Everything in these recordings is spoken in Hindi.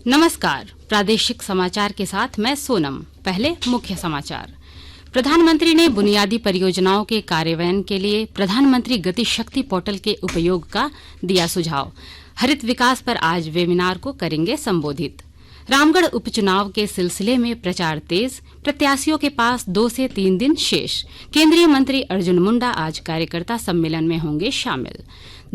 नमस्कार, प्रादेशिक समाचार के साथ मैं सोनम। पहले मुख्य समाचार। प्रधानमंत्री ने बुनियादी परियोजनाओं के कार्यान्वयन के लिए प्रधानमंत्री गति शक्ति पोर्टल के उपयोग का दिया सुझाव। हरित विकास पर आज वेबिनार को करेंगे संबोधित। रामगढ़ उपचुनाव के सिलसिले में प्रचार तेज, प्रत्याशियों के पास 2 से 3 दिन शेष। केंद्रीय मंत्री अर्जुन मुंडा आज कार्यकर्ता सम्मेलन में होंगे शामिल।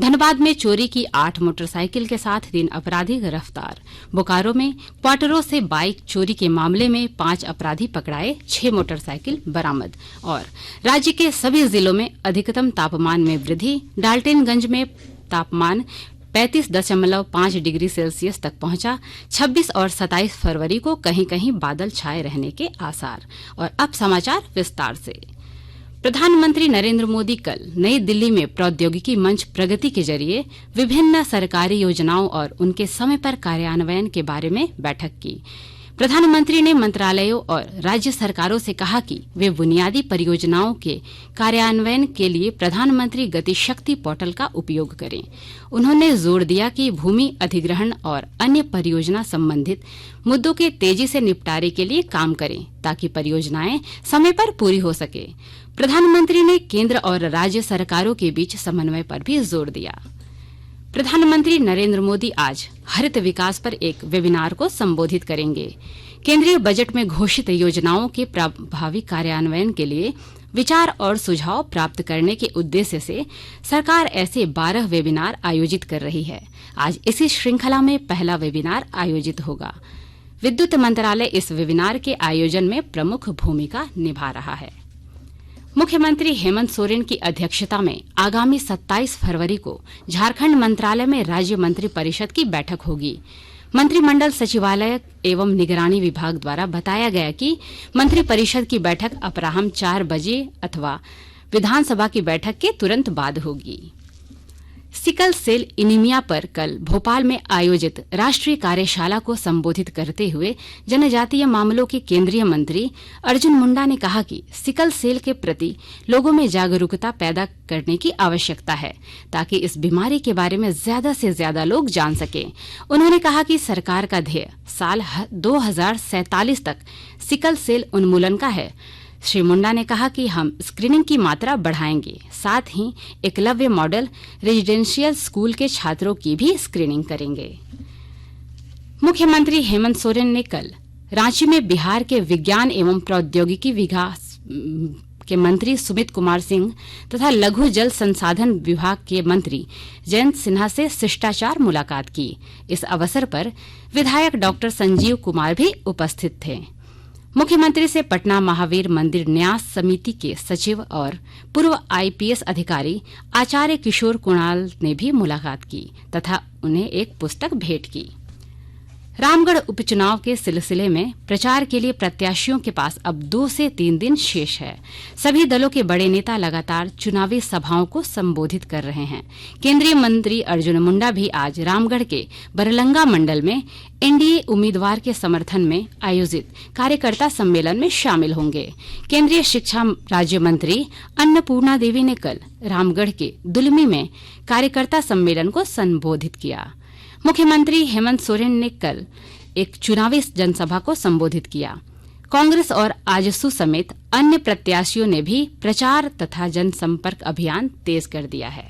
धनबाद में चोरी की 8 मोटरसाइकिल के साथ 3 अपराधी गिरफ्तार। बोकारो में क्वार्टरों से बाइक चोरी के मामले में 5 अपराधी पकड़ाए, 6 मोटरसाइकिल बरामद। और राज्य के सभी जिलों में अधिकतम तापमान में वृद्धि। डाल्टनगंज में तापमान 35.5 डिग्री सेल्सियस तक पहुंचा। 26 और 27 फरवरी को कहीं कहीं बादल छाए रहने के आसार। और अब समाचार विस्तार से। प्रधानमंत्री नरेंद्र मोदी कल नई दिल्ली में प्रौद्योगिकी मंच प्रगति के जरिए विभिन्न सरकारी योजनाओं और उनके समय पर कार्यान्वयन के बारे में बैठक की। प्रधानमंत्री ने मंत्रालयों और राज्य सरकारों से कहा कि वे बुनियादी परियोजनाओं के कार्यान्वयन के लिए प्रधानमंत्री गति शक्ति पोर्टल का उपयोग करें। उन्होंने जोर दिया कि भूमि अधिग्रहण और अन्य परियोजना संबंधित मुद्दों के तेजी से निपटारे के लिए काम करें ताकि परियोजनाएं समय पर पूरी हो सके। प्रधानमंत्री ने केंद्र और राज्य सरकारों के बीच समन्वय पर भी जोर दिया। प्रधानमंत्री नरेंद्र मोदी आज हरित विकास पर एक वेबिनार को संबोधित करेंगे। केंद्रीय बजट में घोषित योजनाओं के प्रभावी कार्यान्वयन के लिए विचार और सुझाव प्राप्त करने के उद्देश्य से सरकार ऐसे 12 वेबिनार आयोजित कर रही है। आज इसी श्रृंखला में पहला वेबिनार आयोजित होगा। विद्युत मंत्रालय इस वेबिनार के आयोजन में प्रमुख भूमिका निभा रहा है। मुख्यमंत्री हेमंत सोरेन की अध्यक्षता में आगामी 27 फरवरी को झारखंड मंत्रालय में राज्य मंत्री परिषद की बैठक होगी। मंत्रिमंडल सचिवालय एवं निगरानी विभाग द्वारा बताया गया कि मंत्री परिषद की बैठक अपराह्न 4 बजे अथवा विधानसभा की बैठक के तुरंत बाद होगी। सिकल सेल एनीमिया पर कल भोपाल में आयोजित राष्ट्रीय कार्यशाला को संबोधित करते हुए जनजातीय मामलों के केंद्रीय मंत्री अर्जुन मुंडा ने कहा कि सिकल सेल के प्रति लोगों में जागरूकता पैदा करने की आवश्यकता है ताकि इस बीमारी के बारे में ज्यादा से ज्यादा लोग जान सकें। उन्होंने कहा कि सरकार का ध्येय साल 2047 तक सिकल सेल उन्मूलन का है। श्री मुंडा ने कहा कि हम स्क्रीनिंग की मात्रा बढ़ाएंगे, साथ ही एकलव्य मॉडल रेजिडेंशियल स्कूल के छात्रों की भी स्क्रीनिंग करेंगे। मुख्यमंत्री हेमंत सोरेन ने कल रांची में बिहार के विज्ञान एवं प्रौद्योगिकी विकास के मंत्री सुमित कुमार सिंह तथा लघु जल संसाधन विभाग के मंत्री जयंत सिन्हा से शिष्टाचार मुलाकात की। इस अवसर पर विधायक डॉक्टर संजीव कुमार भी उपस्थित थे। मुख्यमंत्री से पटना महावीर मंदिर न्यास समिति के सचिव और पूर्व आईपीएस अधिकारी आचार्य किशोर कुणाल ने भी मुलाकात की तथा उन्हें एक पुस्तक भेंट की। रामगढ़ उपचुनाव के सिलसिले में प्रचार के लिए प्रत्याशियों के पास अब 2 से 3 दिन शेष है। सभी दलों के बड़े नेता लगातार चुनावी सभाओं को संबोधित कर रहे हैं। केंद्रीय मंत्री अर्जुन मुंडा भी आज रामगढ़ के बरलंगा मंडल में एनडीए उम्मीदवार के समर्थन में आयोजित कार्यकर्ता सम्मेलन में शामिल होंगे। केंद्रीय शिक्षा राज्य मंत्री अन्नपूर्णा देवी ने कल रामगढ़ के दुलमी में कार्यकर्ता सम्मेलन को संबोधित किया। मुख्यमंत्री हेमंत सोरेन ने कल एक चुनावी जनसभा को संबोधित किया। कांग्रेस और आजसू समेत अन्य प्रत्याशियों ने भी प्रचार तथा जनसंपर्क अभियान तेज कर दिया है।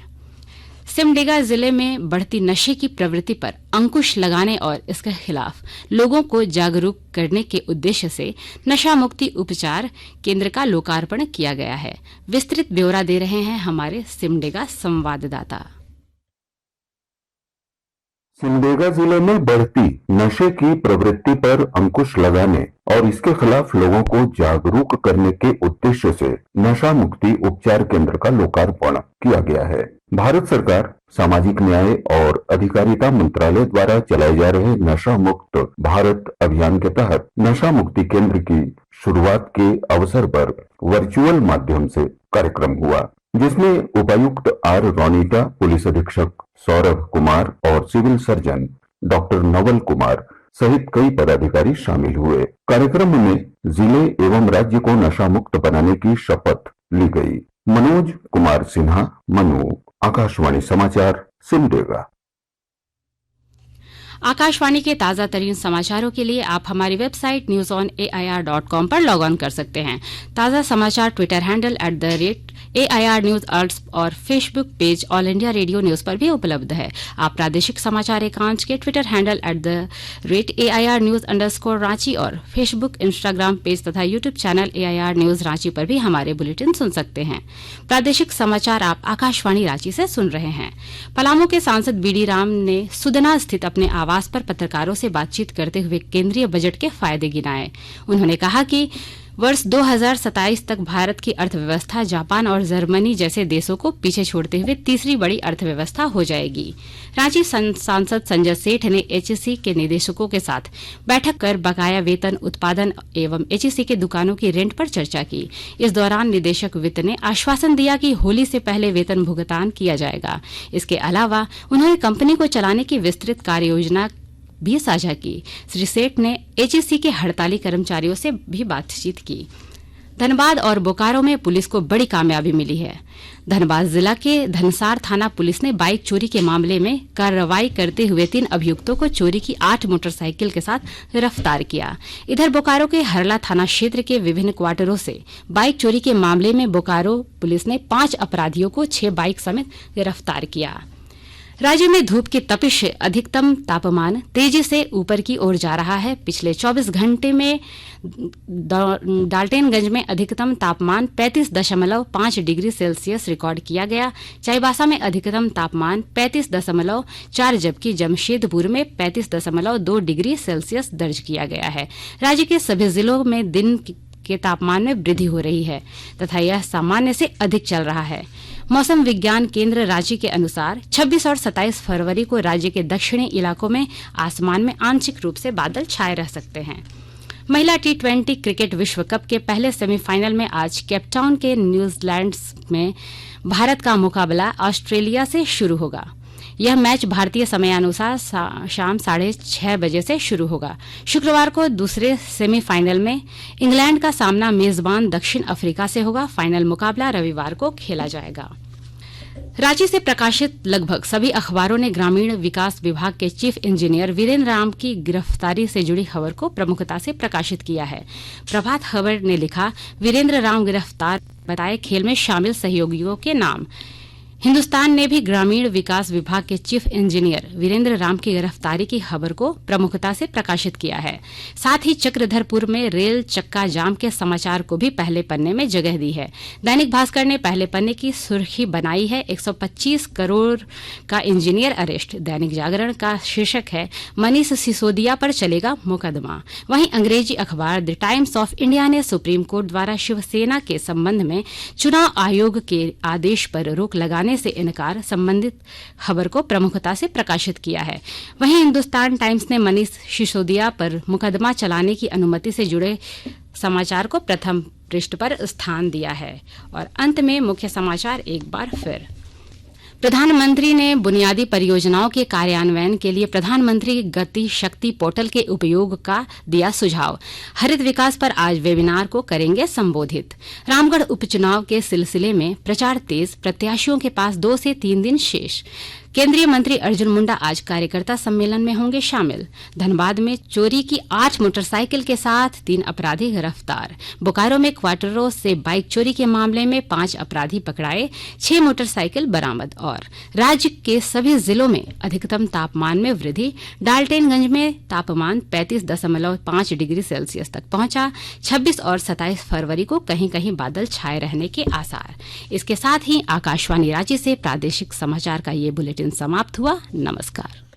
सिमडेगा जिले में बढ़ती नशे की प्रवृत्ति पर अंकुश लगाने और इसके खिलाफ लोगों को जागरूक करने के उद्देश्य से नशा मुक्ति उपचार केंद्र का लोकार्पण किया गया है। विस्तृत ब्यौरा दे रहे हैं हमारे सिमडेगा संवाददाता। सिमडेगा जिले में बढ़ती नशे की प्रवृत्ति पर अंकुश लगाने और इसके खिलाफ लोगों को जागरूक करने के उद्देश्य से नशा मुक्ति उपचार केंद्र का लोकार्पण किया गया है। भारत सरकार सामाजिक न्याय और अधिकारिता मंत्रालय द्वारा चलाए जा रहे नशा मुक्त भारत अभियान के तहत नशा मुक्ति केंद्र की शुरुआत के अवसर पर वर्चुअल माध्यम से कार्यक्रम हुआ, जिसमें उपायुक्त आर रोनीटा, पुलिस अधीक्षक सौरभ कुमार और civil surgeon doctor Naval Kumar सहित कई पदाधिकारी शामिल हुए। कार्यक्रम में जिले एवं राज्य को नशा मुक्त बनाने की शपथ ली गई। मनोज कुमार सिन्हा, मनु, आकाशवाणी समाचार, सिमडेगा। आकाशवाणी के ताजा तरीन समाचारों के लिए आप हमारी वेबसाइट newsonair.com पर लॉग ऑन कर सकते हैं। ताजा समाचार ट्विटर हैंडल @AIR News और Facebook page all India radio news पर भी उपलब्ध है। आप प्रादेशिक समाचार एकांश के Twitter handle @AIR News_ Ranchi और फेसबुक, इंस्टाग्राम पेज तथा YouTube channel AIR News Ranchi पर भी हमारे बुलेटिन सुन सकते हैं। प्रादेशिक समाचार आप आकाशवाणी रांची से सुन रहे हैं। पलामू के सांसद BD राम ने सुदना स्थित अपने आवास पर पत्रकारों से बातचीत करते हुए केंद्रीय बजट के फायदे गिनाए। उन्होंने कहा कि वर्ष 2027 तक भारत की अर्थव्यवस्था जापान और जर्मनी जैसे देशों को पीछे छोड़ते हुए तीसरी बड़ी अर्थव्यवस्था हो जाएगी। रांची सांसद संजय सेठ ने HEC के निदेशकों के साथ बैठक कर बकाया वेतन, उत्पादन एवं HEC के दुकानों की रेंट पर चर्चा की। इस दौरान निदेशक वित्त ने आश्वासन दिया कि होली से पहले वेतन भुगतान किया जाएगा। इसके अलावा उन्होंने कंपनी को चलाने की विस्तृत कार्ययोजना भी साझा की। श्री सेठ ने HEC के हड़ताली कर्मचारियों से भी बातचीत की। धनबाद और बोकारो में पुलिस को बड़ी कामयाबी मिली है। धनबाद जिला के धनसार थाना पुलिस ने बाइक चोरी के मामले में कार्रवाई करते हुए 3 अभियुक्तों को चोरी की 8 मोटरसाइकिल के साथ गिरफ्तार किया। इधर बोकारो के हरला थाना क्षेत्र के विभिन्न क्वार्टरों से बाइक चोरी के मामले में बोकारो पुलिस ने 5 अपराधियों को 6 बाइक समेत गिरफ्तार किया। राज्य में धूप की तपिश, अधिकतम तापमान तेजी से ऊपर की ओर जा रहा है। पिछले 24 घंटे में डाल्टनगंज में अधिकतम तापमान 35.5 डिग्री सेल्सियस रिकॉर्ड किया गया। चाईबासा में अधिकतम तापमान 35.4, जबकि जमशेदपुर में 35.2 डिग्री सेल्सियस दर्ज किया गया है। राज्य के सभी जिलों में दिन के तापमान में वृद्धि हो रही है तथा यह सामान्य से अधिक चल रहा है। मौसम विज्ञान केंद्र रांची के अनुसार 26 और 27 फरवरी को राज्य के दक्षिणी इलाकों में आसमान में आंशिक रूप से बादल छाए रह सकते हैं। महिला T20 क्रिकेट विश्व कप के पहले सेमीफाइनल में आज केपटाउन के न्यूजीलैंड्स में भारत का मुकाबला ऑस्ट्रेलिया से शुरू होगा। यह मैच भारतीय समयानुसार शाम 6:30 बजे से शुरू होगा। शुक्रवार को दूसरे सेमीफाइनल में इंग्लैंड का सामना मेजबान दक्षिण अफ्रीका से होगा। फाइनल मुकाबला रविवार को खेला जाएगा। रांची से प्रकाशित लगभग सभी अखबारों ने ग्रामीण विकास विभाग के चीफ इंजीनियर वीरेंद्र राम की गिरफ्तारी से जुड़ी खबर को प्रमुखता से प्रकाशित किया है। प्रभात खबर ने लिखा, वीरेंद्र राम गिरफ्तार, बताए खेल में शामिल सहयोगियों के नाम। हिंदुस्तान ने भी ग्रामीण विकास विभाग के चीफ इंजीनियर वीरेंद्र राम की गिरफ्तारी की खबर को प्रमुखता से प्रकाशित किया है। साथ ही चक्रधरपुर में रेल चक्का जाम के समाचार को भी पहले पन्ने में जगह दी है। दैनिक भास्कर ने पहले पन्ने की सुर्खी बनाई है, 125 करोड़ का इंजीनियर अरेस्ट। दैनिक जागरण का शीर्षक है, मनीष सिसोदिया पर चलेगा मुकदमा। वहीं अंग्रेजी अखबार द टाइम्स ऑफ इंडिया ने सुप्रीम कोर्ट द्वारा शिवसेना के संबंध में चुनाव आयोग के आदेश पर रोक लगाने से इनकार संबंधित खबर को प्रमुखता से प्रकाशित किया है। वहीं हिंदुस्तान टाइम्स ने मनीष सिसोदिया पर मुकदमा चलाने की अनुमति से जुड़े समाचार को प्रथम पृष्ठ पर स्थान दिया है। और अंत में मुख्य समाचार एक बार फिर। प्रधानमंत्री ने बुनियादी परियोजनाओं के कार्यान्वयन के लिए प्रधानमंत्री गति शक्ति पोर्टल के उपयोग का दिया सुझाव। हरित विकास पर आज वेबिनार को करेंगे संबोधित। रामगढ़ उपचुनाव के सिलसिले में प्रचार तेज, प्रत्याशियों के पास 2 से 3 दिन शेष। केंद्रीय मंत्री अर्जुन मुंडा आज कार्यकर्ता सम्मेलन में होंगे शामिल। धनबाद में चोरी की 8 मोटरसाइकिल के साथ 3 अपराधी गिरफ्तार। बोकारो में क्वार्टरों से बाइक चोरी के मामले में 5 अपराधी पकड़ाए, 6 मोटरसाइकिल बरामद। और राज्य के सभी जिलों में अधिकतम तापमान में वृद्धि। डाल्टनगंज में तापमान 35.5 डिग्री सेल्सियस तक पहुंचा। 26 और 27 फरवरी को कहीं कहीं बादल छाए रहने के आसार। इसके साथ ही आकाशवाणी रांची से प्रादेशिक समाचार का ये बुलेटिन समाप्त हुआ। नमस्कार।